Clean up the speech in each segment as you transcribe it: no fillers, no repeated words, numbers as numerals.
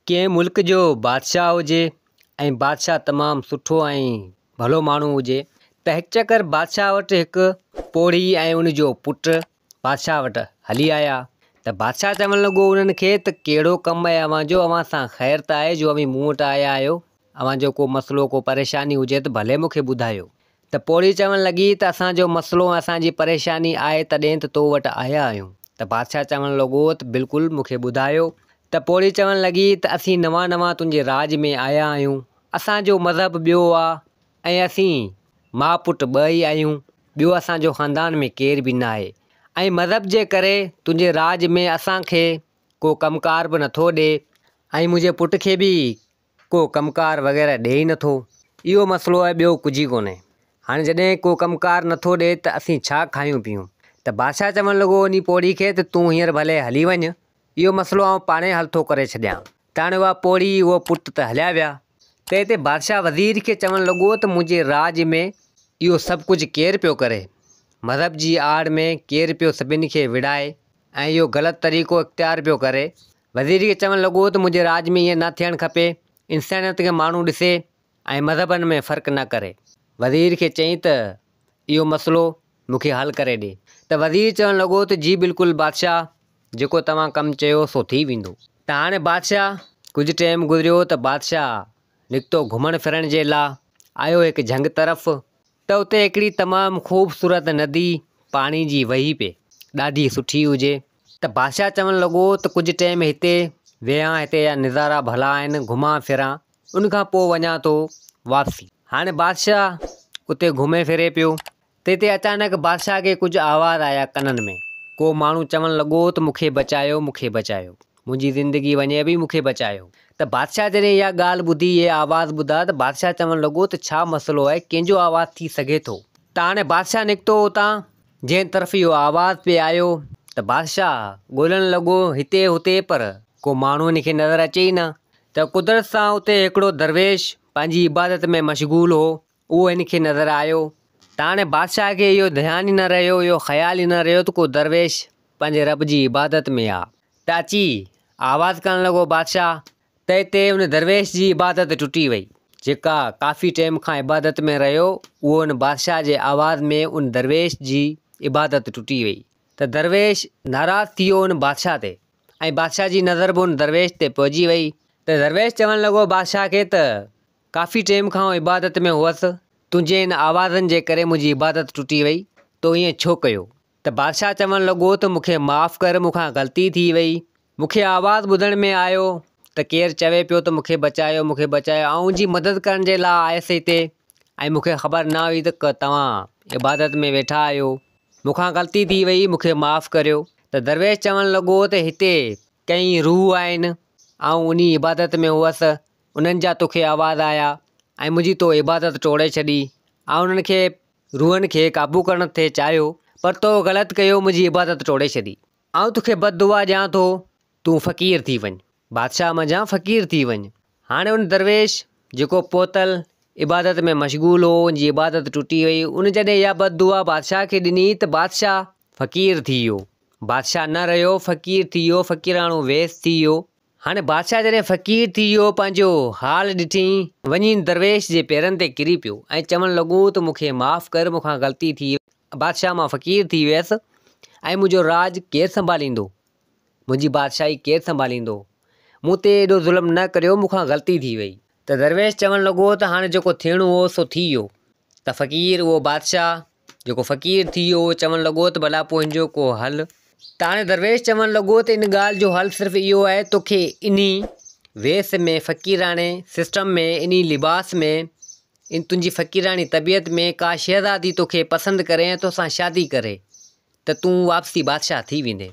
कंहिं मुल्क जो बादशाह हुजे ऐं बादशाह तमामु सुठो ऐं भलो माण्हू हुजे त हिकु चकर बादशाह वटि हिकु पोड़ी ऐं उनजो पुटु बादशाह वटि हली आया। त बादशाह चवणु लॻो उन्हनि खे त कहिड़ो कमु आहे अव्हां जो, अव्हां सां ख़ैरु त आहे जो अव्हीं मूं वटि आया आहियो। अव्हां जो को मसइलो को परेशानी हुजे त भले मूंखे ॿुधायो। त पोड़ी चवणु लॻी त असांजो मसइलो असांजी परेशानी आहे तॾहिं त तो वटि आया आहियूं। त बादशाह चवणु लॻो त बिल्कुलु मूंखे ॿुधायो। त पोड़ी चवणु लॻी त असीं नवां तुंहिंजे राज में आया आहियूं। असांजो मज़हब ॿियो आहे ऐं असीं माउ पुटु ॿ ई आहियूं। ॿियो असांजो ख़ानदान में केर बि न आहे ऐं मज़हब जे करे तुंहिंजे राज में असांखे को कमुकार बि नथो ॾिए ऐं मुंहिंजे पुट खे बि को कमुकार वग़ैरह ॾिए ई नथो। इहो मसइलो आहे, ॿियो कुझु ई कोन्हे। हाणे जॾहिं को कमुकार नथो ॾिए त असीं छा खायूं पीयूं। त बादशाह चवणु लॻो उन पोड़ी खे त तूं हींअर भले हली वञु, इहो मसइलो आउं पाणे हल थो करे छॾियां। त हाणे उहा पोड़ी उहो पुटु त हलिया विया। त हिते बादशाह वज़ीर खे चवणु लॻो त मुंहिंजे राज में इहो सभु कुझु केरु पियो करे, मज़हब जी आड़ में केरु पियो सभिनी खे विड़ाए ऐं इहो ग़लति तरीक़ो इख़्तियार पियो करे। वज़ीर खे चवणु लॻो त मुंहिंजे राज में ईअं न थियणु खपे, इंसानियत खे माण्हू ॾिसे ऐं मज़हबनि में फ़र्क़ु न करे। वज़ीर खे चई त इहो मसइलो मूंखे हल करे ॾे। त वज़ीर चवणु लॻो त जी बिल्कुलु बादशाह, जेको तव्हां कमु चयो सो थी वेंदो। त हाणे बादशाह कुझु टाइम गुज़रियो त बादशाह निकितो घुमण फिरण जे लाइ, आयो हिकु झंग तरफ़। त उते हिकिड़ी तमामु ख़ूबसूरत नदी पाणी जी वही पे, ॾाढी सुठी हुजे। त बादशाह चवणु लॻो त कुझु टाइम हिते वेहां, हिते जा नज़ारा भला आहिनि, घुमां फिरां, उनखां पोइ वञा थो वापसी। हाणे बादशाह उते घुमे फिरे पियो त हिते अचानक बादशाह खे कुझु आवाज़ आया कननि में। को माण्हू चवणु लॻो त मूंखे बचायो, मूंखे बचायो, मुंहिंजी ज़िंदगी वञे बि, मूंखे बचायो। त बादशाह जॾहिं इहा ॻाल्हि ॿुधी, इहा आवाज़ ॿुधा त बादशाह चवणु लॻो त छा मसइलो आहे, कंहिंजो आवाज़ थी सघे थो। त हाणे बादशाह निकितो उतां जंहिं तरफ़ इहो आवाज़ पे आयो। त बादशाह ॻोल्हणु लॻो हिते हुते, पर को माण्हू हिनखे नज़र अचे ई न। त कुदरत सां उते हिकिड़ो दरवेश पंहिंजी इबादत में मशगूल हो, उहो हिनखे नज़र आयो। त हाणे बादशाह खे इहो ध्यानु ई न रहियो, इहो ख़्यालु ई न रहियो त को दरवेश पंहिंजे रब जी इबादत में आहे। त अची आवाज़ करणु लॻो बादशाह। त हिते उन दरवेश जी इबादत टुटी वई। जेका काफ़ी टाइम खां इबादत में रहियो, उहो उन बादशाह जे आवाज़ में उन दरवेश जी इबादत टुटी वई। त दरवेश नाराज़ थी वियो उन बादशाह ते ऐं बादशाह जी नज़र बि उन दरवेश ते पइजी वई। त दरवेश चवणु लॻो बादशाह खे त काफ़ी टाइम खां इबादत में हुअसि, तुंहिंजे इन आवाज़नि जे करे मुंहिंजी इबादत टुटी वई, तो ईअं छो कयो। त बादशाह चवणु लॻो त मूंखे माफ़ु कर, मूंखां ग़लती थी वई। मूंखे आवाज़ ॿुधण में आयो त केरु चवे पियो त मूंखे बचायो, मूंखे बचायो, ऐं उनजी मदद करण जे लाइ आयुसि हिते ऐं मूंखे ख़बर न हुई त तव्हां इबादत में वेठा आहियो। मूंखां ग़लती थी वई, मूंखे माफ़ु करियो। त दरवेश चवणु लॻो त हिते कई रूह आहिनि, ऐं उन इबादत में हुअसि, उन्हनि जा तोखे आवाज़ आया ऐं मुंहिंजी तो इबादत टोड़े छॾी ऐं उन्हनि खे रूहनि खे क़ाबू करणु थे चाहियो, पर तो ग़लति कयो, मुंहिंजी इबादत टोड़े छॾी। ऐं तोखे बददुआ ॾियां थो, तूं फ़क़ीर थी वञु, बादशाह मंझां फ़क़ीर थी वञु। हाणे उन दरवेश जेको पोतल इबादत में मशगूल हो, उनजी इबादत टुटी वई। उन जॾहिं इहा बददुआ बादशाह खे ॾिनी त बादशाह फ़क़ीर थी वियो, बादशाह न रहियो, फ़क़ीर थी वियो, फ़क़ीराणो वेस थी वियो। हाणे बादशाह जॾहिं फ़क़ीर थी वियो, पंहिंजो हाल ॾिठी, वञी दरवेश जे पेरनि ते किरी पियो ऐं चवणु लॻो त मूंखे माफ़ु कर, मूंखां ग़लती थी, बादशाह मां फ़क़ीर थी वियसि ऐं मुंहिंजो राज केरु संभालींदो, मुंहिंजी बादशाही केरु संभालींदो, मूं ते एॾो ज़ुल्म न करियो, मूंखां ग़लती थी वई। त दरवेश चवणु लॻो त हाणे जेको थियणो हो सो थी वियो। त फ़क़ीर उहो बादशाह जेको फ़क़ीर थी वियो, उहो चवणु लॻो त भला पोइ हिनजो को हल। त हाणे दरवेश चवणु लॻो त इन ॻाल्हि जो हल सिर्फ़ु इहो आहे, तोखे इन्ही वेस में, फ़क़ीराणे सिस्टम में, इन्ही लिबास में, इन तुंहिंजी फ़क़ीराणी तबियत में का शहज़ादी तोखे पसंदि करे ऐं तोसां शादी करे त तूं वापसी बादशाह थी वेंदे,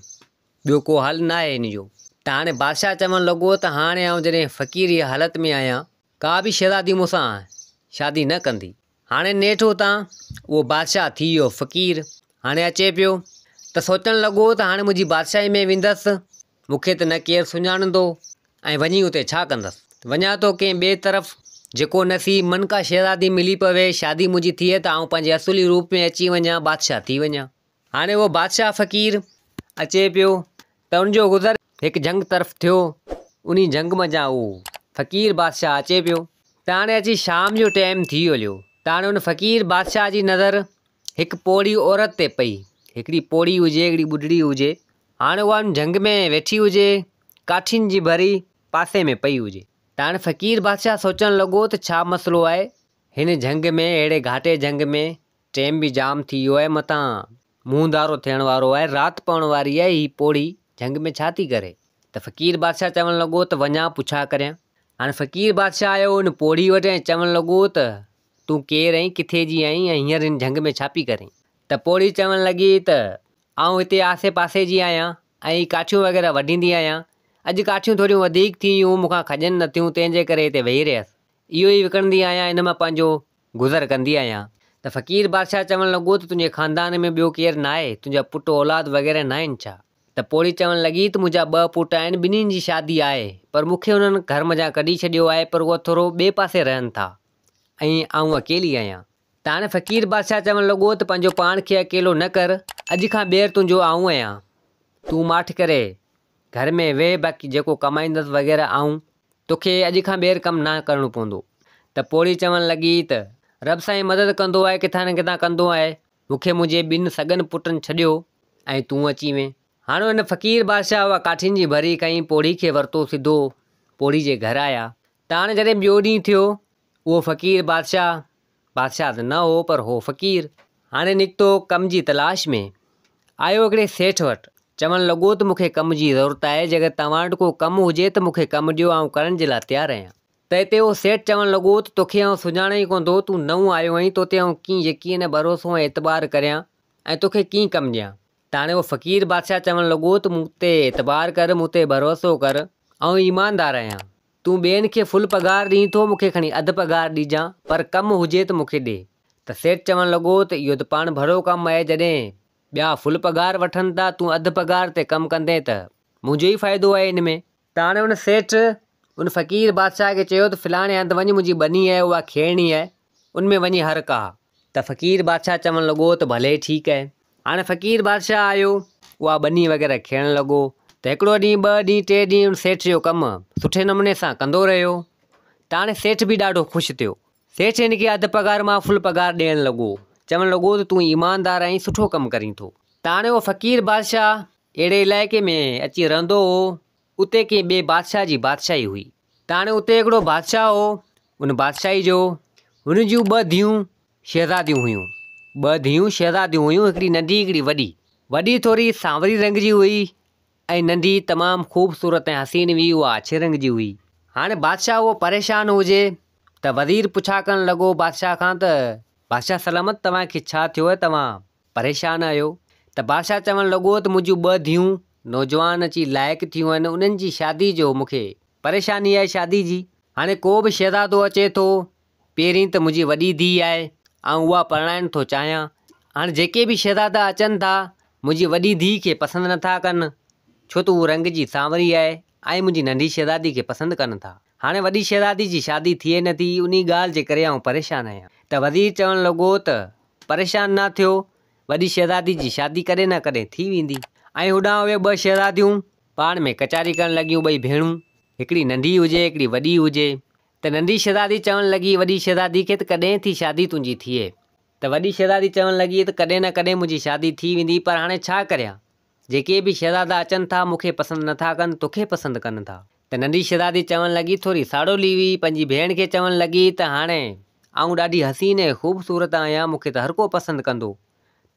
ॿियो को हल न आहे इन जो। त हाणे बादशाह चवणु लॻो त हाणे आउं जॾहिं फ़क़ीर जी हालति में आहियां, का बि शहज़ादी मूंसां शादी न कंदी। हाणे नेठि उतां उहो बादशाह थी वियो फ़क़ीर। हाणे अचे पियो त सोचणु लॻो त हाणे मुंहिंजी बादशाही में वेंदसि, मूंखे त न केरु सुञाणंदो ऐं वञी उते छा कंदसि। वञा थो कंहिं ॿिए तरफ़, जेको नसीब मन का शहज़ादी मिली पवे, शादी मुंहिंजी थिए त आउं पंहिंजे असुली रूप में अची वञा, बादशाह थी वञा। हाणे उहो बादशाह फ़क़ीर अचे पियो त उनजो गुज़र हिकु जंग तरफ़ थियो। उन जंग मज़ा उहो फ़क़ीर बादशाह अचे पियो। त हाणे अची शाम जो टाइम थी वियो त हाणे उन फ़क़ीर बादशाह जी नज़र हिकु पोड़ी औरत ते पई। हिकिड़ी पोड़ी हुजे, हिकिड़ी ॿुढड़ी हुजे। हाणे उहा जंग में वेठी हुजे, काठियुनि जी भरी पासे में पई हुजे। त हाणे फ़क़ीर बादशाह सोचणु लॻो त छा मसइलो आहे हिन जंग में, अहिड़े घाटे जंग में। टाइम बि जाम थी वियो आहे, मतां मुंहुंदारो थियण वारो आहे, राति पवण वारी आहे। ही पोड़ी जंग में छा थी करे? त फ़क़ीर बादशाह चवणु लॻो त वञा पुछा करियां। हाणे फ़क़ीर बादशाह आयो उन पोड़ी वटि ऐं चवणु लॻो त तूं केरु आहीं, किथे जी आहीं ऐं हींअर हिन जंग में छा पई करीं? त पोड़ी चवणु लॻी त आउं हिते आसे पासे जी आहियां ऐं काठियूं वग़ैरह वढींदी आहियां। अॼु काठियूं थोरियूं वधीक थी वियूं, मूंखां खॼनि न थियूं, तंहिंजे करे हिते वेही रहियसि। इहो ई विकिणंदी आहियां, इन मां पंहिंजो गुज़र कंदी आहियां। त फ़क़ीर बादशाह चवणु लॻो त तुंहिंजे ख़ानदान में ॿियो केरु न आहे? तुंहिंजा पुट औलाद वग़ैरह न आहिनि छा? त पोड़ी चवणु लॻी त मुंहिंजा 2 पुट आहिनि, ॿिन्हिनि जी शादी आहे, पर मूंखे उन्हनि घर मज़ा कढी छॾियो आहे, पर उहा थोरो ॿिए पासे रहनि था ऐं आउं अकेली आहियां। त हाणे फ़क़ीर बादशाह चवणु लॻो त पंहिंजो पाण खे अकेलो न कर, अॼु खां ॿीहर तुंहिंजो आउं आहियां, तूं माठि करे घर में वेह, बाक़ी जेको कमाईंदसि वग़ैरह आउं, तोखे अॼु खां ॿीहर कमु न करिणो पवंदो। त पोड़ी चवणु लॻी त रब साईं मदद कंदो आहे, किथां न किथां कंदो आहे, मूंखे मुंहिंजे 2 सॻनि पुटनि छॾियो ऐं तूं अची वएं। हाणे हुन फ़क़ीर बादशाह उहा काठियुनि जी भरी खईं, पोड़ी खे वरितो, सिधो पोड़ी जे घर आया। त हाणे जॾहिं ॿियो ॾींहुं थियो, उहो फ़क़ीर बादशाह त न हो, पर हो फ़क़ीर हाणे निकितो कम जी तलाश में। आयो हिकिड़े सेठ वटि, चवणु लॻो त मूंखे कम जी ज़रूरत आहे, जेकर तव्हां वटि को कमु हुजे त मूंखे कमु ॾियो, ऐं करण जे लाइ तयारु आहियां। त हिते उहो सेठ चवणु लॻो त तोखे आउं सुञाणे ई कोन थो, तूं नओं आयो आहीं, तोते आउं कीअं यकीन, भरोसो ऐं एतबार करियां ऐं तोखे कीअं कमु ॾियां? त हाणे उहो फ़क़ीर बादशाह चवणु लॻो त मूं ते एतबार कर, मूं ते भरोसो कर, आउं ईमानदार आहियां। तूं ॿियनि खे फुल पघार ॾीं थो, मूंखे खणी अधु पघार ॾिजां, पर कमु हुजे त मूंखे ॾे। त सेठ चवणु लॻो त इहो त पाण भलो कमु आहे, जॾहिं ॿिया फुल पघार वठनि था, तूं अधु पघार ते कमु कंदे त मुंहिंजो ई फ़ाइदो आहे इन में। त हाणे उन सेठ उन फ़क़ीर बादशाह खे चयो त फ़लाणे हंधि वञी, मुंहिंजी बनी आहे, उहा खेड़णी आहे, उनमें वञी हर का। त फ़क़ीर बादशाह चवणु लॻो त भले ठीकु आहे। हाणे फ़क़ीर बादशाह आयो, उहा बनी वग़ैरह खेड़णु लॻो। त हिकिड़ो ॾींहुं, 2 ॾींहं, 3 ॾींहं उन सेठ जो कमु सुठे नमूने सां कंदो रहियो। त हाणे सेठ बि ॾाढो ख़ुशि थियो। सेठ हिन खे अधु पघार मां फुल पघार ॾियणु लॻो, चवणु लॻो त तूं ईमानदार आहीं, सुठो कमु करीं थो। त हाणे उहो फ़क़ीर बादशाह अहिड़े इलाइक़े में अची रहंदो हो, उते कंहिं ॿिए बादशाह जी बादशाही हुई। त हाणे उते हिकिड़ो बादशाह हो, उन बादशाही जो हुन जूं 2 धीअरूं शहज़ादियूं हुयूं। 2 धीअरूं शहज़ादियूं हुयूं, हिकिड़ी नंढी, हिकिड़ी वॾी। वॾी थोरी सांवरी रंग जी हुई ऐं नंढी तमामु ख़ूबसूरत ऐं हसीन हुई, उहा अछे रंग जी हुई। हाणे बादशाह उहो परेशान हुजे त वज़ीर पुछा करणु लॻो बादशाह खां त बादशाह सलामत, तव्हांखे छा थियो आहे, तव्हां परेशान आहियो? त बादशाह चवणु लॻो त मुंहिंजूं 2 धीअरूं नौजवान अची लाइक़ु थियूं आहिनि, उन्हनि जी शादी जो मूंखे परेशानी आहे, शादी जी। हाणे को बि शहज़ादो अचे थो, पहिरीं त मुंहिंजी वॾी धीउ आहे ऐं उहा परणाइण थो चाहियां। हाणे जेके बि शहज़ादा अचनि था, मुंहिंजी वॾी धीउ खे पसंदि नथा कनि, छो त उहा रंग जी सांवरी आहे, ऐं मुंहिंजी नंढी शहज़ादी खे पसंदि कनि था। हाणे वॾी शहज़ादी जी शादी थिए नथी, उन ॻाल्हि जे करे आउं परेशान आहियां। त वज़ीर चवणु लॻो त परेशान न थियो, वॾी शहज़ादी जी शादी कॾहिं न कॾहिं थी वेंदी। ऐं होॾां उहे 2 शहज़ादियूं पाण में कचारी करणु लॻियूं, 2 भेणूं, हिकिड़ी नंढी हुजे, हिकिड़ी वॾी हुजे। त नंढी शहज़ादी चवणु लॻी वॾी शहज़ादी खे त कॾहिं थी शादी तुंहिंजी थिए? त वॾी शहज़ादी चवणु लॻी त कॾहिं न कॾहिं मुंहिंजी शादी थी वेंदी, पर हाणे छा करियां, जेके बि शहज़ादा अचनि था मूंखे पसंदि नथा कनि, तोखे पसंदि कनि था। त नंढी शहज़ादी चवणु लॻी, थोरी साड़ोली हुई, पंहिंजी भेण खे चवणु लॻी त हाणे आउं ॾाढी हसीन ऐं ख़ूबसूरत आहियां, मूंखे त हर को पसंदि कंदो,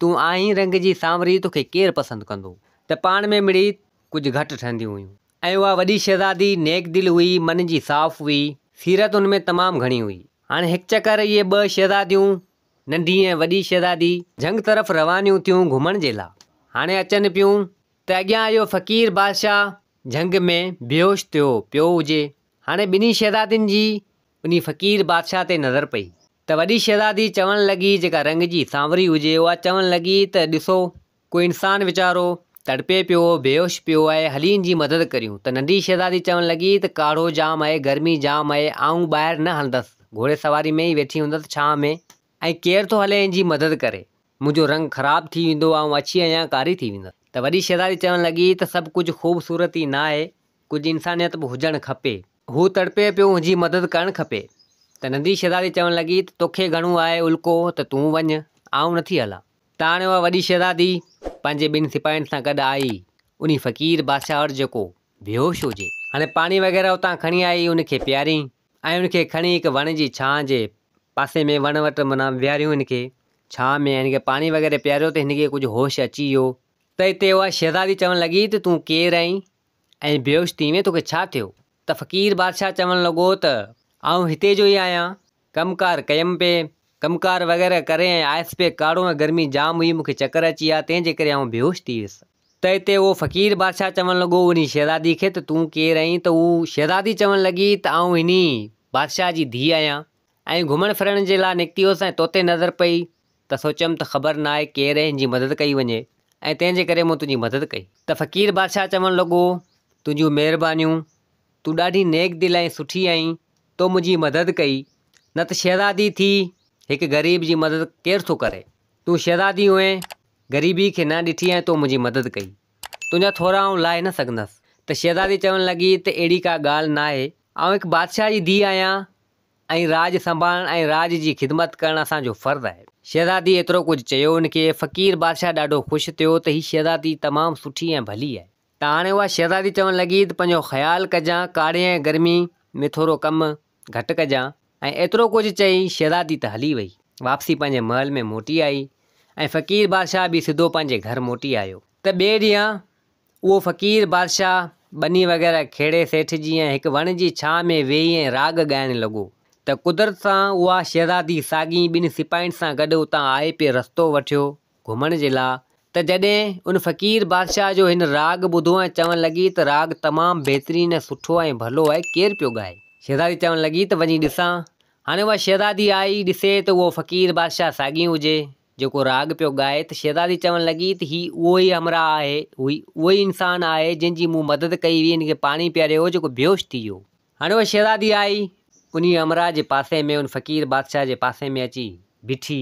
तूं आहीं रंग जी सांवरी, तोखे केरु पसंदि कंदो? त पाण में मिड़ी कुझु घटि ठहंदियूं हुयूं। ऐं उहा वॾी शहज़ादी नेक दिलि हुई, मन जी साफ़ हुई, सीरत उन में तमामु घणी हुई। हाणे हिकु चकर इहे 2 शहज़ादियूं, नंढी ऐं वॾी शहज़ादी, जंग तरफ़ रवानियूं थियूं घुमण जे लाइ। हाणे अचनि पियूं त अॻियां इहो फ़क़ीर बादशाह जंग में बेहोश थियो पियो हुजे। हाणे 2 शहज़ादियुनि जी उन फ़क़ीर बादशाह ते नज़र पई। त वॾी शहज़ादी चवणु लॻी, जेका रंग जी सांवरी हुजे, उहा चवणु लॻी त ॾिसो, कोई इंसानु वीचारो तड़पे पियो, बेहोश पियो आहे, हली इन जी मदद करियूं। त नंढी शहज़ादी चवणु लॻी त काढ़ो जाम आहे, गर्मी जाम आहे, आउं ॿाहिरि न हलंदसि, घोड़े सवारी में ई वेठी हूंदसि छांव में, ऐं केरु थो हले इन जी मदद करे, मुंहिंजो रंग ख़राबु थी वेंदो, आउं अछी आहियां, कारी थी वेंदसि। त वॾी शहज़ादी चवणु लॻी त सभु कुझु ख़ूबसूरती न आहे, कुझु इंसानियत बि हुजणु खपे। हू तड़पे पियो, हुनजी मदद करणु खपे। त नंढी शहज़ादी चवणु लॻी त तोखे घणो आहे उल्को त तूं वञु, आउं नथी हलां। त हाणे उहा वॾी शहज़ादी पंहिंजे ॿिनि सिपाहियुनि सां गॾु आई उन फ़क़ीर बादशाह वटि जेको बेहोश हुजे। हाणे पाणी वग़ैरह उतां खणी आई, उनखे पीआरियईं ऐं उनखे खणी हिकु वण जी छांव जे पासे में वण वटि माना विहारियूं हिनखे छांव में। हिनखे पाणी वग़ैरह पीआरियो त हिनखे कुझु होश अची वियो। त हिते उहा शहज़ादी चवणु लॻी त तूं केरु आहीं ऐं बेहोश थी में, तोखे छा थियो? त फ़क़ीर बादशाह चवणु लॻो त आउं हिते जो ई आहियां, कमुकार कयमि पिए, कमुकार वग़ैरह करे ऐं आयसि पिए काड़ो ऐं गर्मी जाम हुई, मूंखे चकर अची विया, तंहिंजे करे आउं बेहोश थी वियुसि। त हिते उहो फ़क़ीर बादशाह चवणु लॻो उन शहज़ादी खे त तूं केरु आहीं? त हू शहज़ादी चवणु लॻी त आउं इनी बादशाह जी धीउ आहियां ऐं घुमण फिरण जे लाइ निकिती हुअसि ऐं तोते नज़र पई त सोचियमि त ख़बर न आहे केरु आहे, हिनजी मदद कई वञे ऐं तंहिंजे करे मूं तुंहिंजी मदद कई। त फ़क़ीर बादशाह चवणु लॻो तुंहिंजियूं महिरबानियूं, तूं ॾाढी नेक दिलि ऐं सुठी आहीं, तो मुंहिंजी मदद कई। न त शहज़ादी थी हिकु ग़रीब जी मदद केरु थो करे? तूं शहज़ादी हुए, ग़रीबी खे न ॾिठी ऐं तो मुंहिंजी मदद कई, तुंहिंजा थोरा आउं लाहे न सघंदसि। त शहज़ादी चवणु लॻी त अहिड़ी का ॻाल्हि न आहे, आउं हिकु बादशाह जी धीउ आहियां ऐं राज संभालणु ऐं राज जी ख़िदमत करणु असांजो फ़र्ज़ु आहे। शहज़ादी एतिरो कुझु चयो उनखे। फ़क़ीर बादशाह ॾाढो ख़ुशि थियो त हीअ शहज़ादी तमामु सुठी ऐं भली आहे। त हाणे उहा शहज़ादी चवणु लॻी त पंहिंजो ख़्यालु कजां, काड़े ऐं गर्मी में थोरो कमु घटि कजां। ऐं एतिरो कुझु चई शहज़ादी त हली वई, वापसी पंहिंजे महल में मोटी आई ऐं फ़क़ीर बादशाह बि सिधो पंहिंजे घर मोटी आयो। त ॿिए ॾींहुं उहो फ़क़ीर बादशाह बनी वग़ैरह खेड़े सेठ जी ऐं हिकु वण जी छांव में वेही ऐं राग ॻाइणु लॻो। त कुदरत सां उहा शहज़ादी साॻी ॿिनि सिपाहियुनि सां गॾु उतां आहे पिए रस्तो वठियो घुमण जे लाइ। त जॾहिं उन फ़क़ीर बादशाह जो हिन राग ॿुधो ऐं चवणु लॻी त राग तमामु बहितरीनु ऐं सुठो ऐं भलो आहे, केरु पियो ॻाए? शहज़ादी चवणु लॻी त वञी ॾिसां। हाणे उहा शहज़ादी आई, ॾिसे त उहो फ़क़ीर बादशाह साॻी हुजे जेको राग पियो ॻाए। त शहज़ादी चवणु लॻी त हीउ उहो ई हमरा आहे, उहो ई इंसानु आहे जंहिंजी मूं मदद कई हुई, हिनखे पाणी पीआरियो जेको बेहोश थी वियो। हाणे उहा शहज़ादी आई उन हमरा जे पासे में, उन फ़क़ीर बादशाह जे पासे में अची बीठी।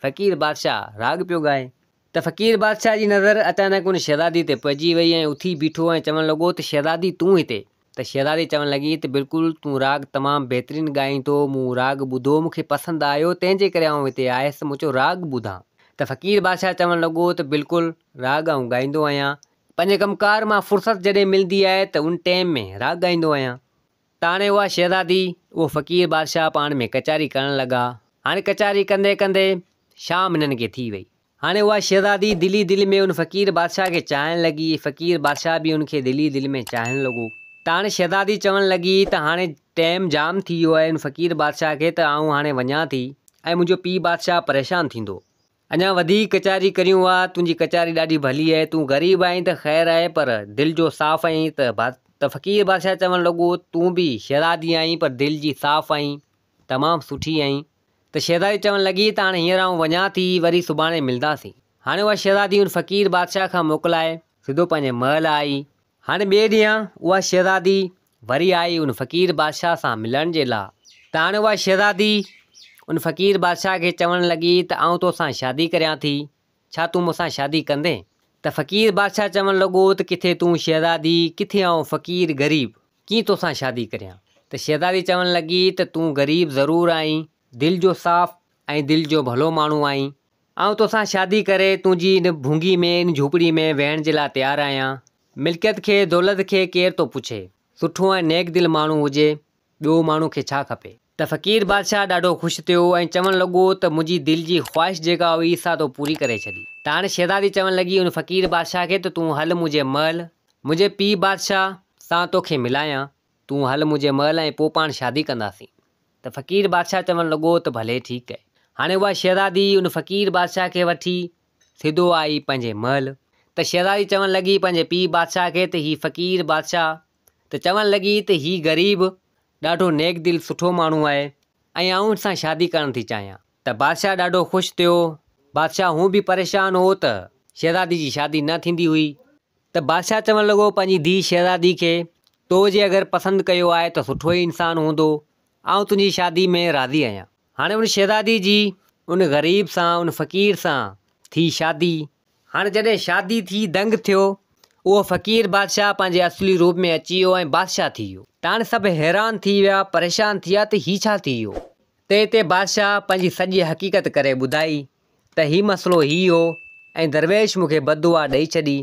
फ़क़ीर बादशाह राग पियो ॻाए। त फ़क़ीर बादशाह जी नज़र अचानक उन शहज़ादी ते पइजी वई ऐं उथी बीठो ऐं चवणु लॻो त शहज़ादी तूं हिते? त शहज़ादी चवणु लॻी त बिल्कुलु, तूं राग तमामु बहितरीनु ॻाईं थो, मूं राग ॿुधो, मूंखे पसंदि आयो, तंहिंजे करे आउं हिते आयसि, मूं चयो राग ॿुधां। त फ़क़ीर बादशाह चवणु लॻो त बिल्कुलु राग आउं ॻाईंदो आहियां, पंहिंजे कमुकार मां फ़ुर्सत जॾहिं मिलंदी आहे त उन टाइम में राग ॻाईंदो आहियां। त हाणे उहा शहज़ादी उहो फ़क़ीर बादशाह पाण में कचारी करणु लॻा। हाणे कचारी कंदे कंदे शाम हिननि खे थी वई। हाणे उहा शहज़ादी दिली दिलि में उन फ़क़ीर बादशाह खे चाहणु लॻी, फ़क़ीर बादशाह बि उनखे दिली दिलि में चाहणु लॻो। त हाणे शहज़ादी चवणु लॻी त हाणे टाइम जाम थी वियो आहे उन फ़क़ीर बादशाह खे, त आउं हाणे वञां थी ऐं मुंहिंजो पीउ बादशाह परेशान थींदो। अञा वधीक कचारी करियूं आहे, तुंहिंजी कचारी ॾाढी भली आहे, तूं ग़रीब आहीं त ख़ैरु आहे, पर दिलि जो साफ़ आहीं। त फ़क़ीर बादशाह चवणु लॻो तूं बि शहज़ादी आहीं पर दिलि जी साफ़ आहीं, तमामु सुठी आहीं। त शहज़ादी चवणु लॻी त हाणे हींअर आउं वञां थी, वरी सुभाणे मिलंदासीं। हाणे उहा शहज़ादी उन फ़क़ीर बादशाह खां मोकिलाए सिधो पंहिंजे महल आई। हाणे ॿिए ॾींहुं उहा शहज़ादी वरी आई उन फ़क़ीर बादशाह सां मिलण जे लाइ। त हाणे उहा शहज़ादी उन फ़क़ीर बादशाह खे चवणु लॻी त आउं तोसां शादी करियां थी, छा तूं मूंसां शादी कंदे? त फ़क़ीर बादशाह चवणु लॻो त किथे तूं शहज़ादी, किथे आउं फ़क़ीर ग़रीब, कीअं तोसां शादी करियां? त शहज़ादी चवणु लॻी त तूं ग़रीब ज़रूरु आहीं, दिलि जो साफ़ ऐं दिलि जो भलो माण्हू आहीं, आउं तोसां शादी करे तुंहिंजी इन भुंगी में, इन झूपड़ी में वेहण जे लाइ तयारु आहियां। मिल्कियत खे, दौलत खे केरु थो पुछे, सुठो ऐं नेक दिलि माण्हू हुजे, ॿियो माण्हू खे छा खपे? त फ़क़ीर बादशाह ॾाढो ख़ुशि थियो ऐं चवणु लॻो त मुंहिंजी दिलि जी ख़्वाहिश जेका हुई सा तो पूरी करे छॾी। त हाणे शहज़ादी चवणु लॻी उन फ़क़ीर बादशाह खे त तूं हल मुंहिंजे महल, मुंहिंजे पीउ बादशाह सां तोखे मिलायां, तूं हल मुंहिंजे महल ऐं पोइ पाण शादी कंदासीं। त फ़क़ीर बादशाह चवणु लॻो त भले ठीकु आहे। हाणे उहा शहज़ादी उन फ़क़ीर बादशाह खे वठी सिधो आई पंहिंजे महल। त शहज़ादी चवणु लॻी पंहिंजे पीउ बादशाह खे त हीउ फ़क़ीर बादशाह त चवणु लॻी त हीउ ग़रीब ॾाढो नेक दिलि सुठो माण्हू आहे ऐं आउं हिन सां शादी करणु थी चाहियां। त बादशाह ॾाढो ख़ुशि थियो। बादशाह हू बि परेशान हो त शहज़ादी जी शादी न थींदी हुई। त बादशाह चवणु लॻो पंहिंजी धीउ शहज़ादी खे, तो जे अगरि पसंदि कयो आहे त सुठो ई इंसानु हूंदो, आउं तुंहिंजी शादी में राज़ी आहियां। हाणे उन शहज़ादी जी उन ग़रीब सां, उन फ़क़ीर सां थी शादी। हाणे जॾहिं शादी थी दंग थियो, उहो फ़क़ीर बादशाह पंहिंजे असली रूप में अची वियो ऐं बादशाह थी वियो। त हाणे सभु हैरान थी विया, परेशान थी विया त हीउ छा थी वियो। त हिते बादशाह पंहिंजी सॼी हक़ीक़त करे ॿुधाई त हीउ मसइलो हीउ हो ऐं दरवेश मूंखे बददुआ ॾेई छॾी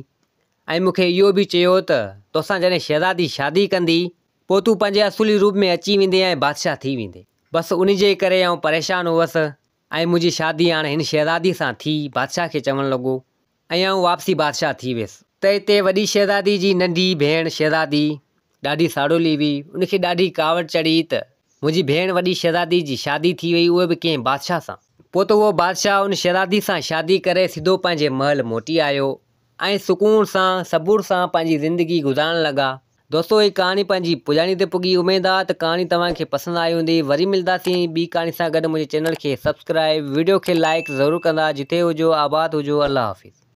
ऐं मूंखे इहो बि चयो त तोसां जॾहिं शहज़ादी शादी कंदी पोइ तूं पंहिंजे असली रूप में अची वेंदे ऐं बादशाह थी वेंदे। बसि उन जे करे आउं परेशान हुअसि ऐं मुंहिंजी शादी हाणे हिन शहज़ादी सां थी। बादशाह खे चवणु लॻो ऐं आउं वापसी बादशाह थी वियुसि। त हिते वॾी शहज़ादी जी नंढी भेण शहज़ादी ॾाढी साड़ोली हुई। उनखे ॾाढी कावड़ चढ़ी त मुंहिंजी भेण वॾी शहज़ादी जी शादी थी वई, उहे बि कंहिं बादशाह सां। पोइ त उहो बादशाह उन शहज़ादी सां शादी करे सिधो पंहिंजे महल मोटी आयो ऐं सुकून सां सबुर सां पंहिंजी ज़िंदगी गुज़ारण लॻा। दोस्तो, हीअ कहाणी पंहिंजी पुॼाणी ते पुॻी। उमेदु आहे त कहाणी तव्हांखे पसंदि आई हूंदी। वरी मिलंदासीं ॿी कहाणी सां गॾु। मुंहिंजे चैनल खे सब्सक्राइब, वीडियो खे लाइक ज़रूरु कंदा। जिथे हुजो आबाद हुजो। अल्लाह हाफ़िज़।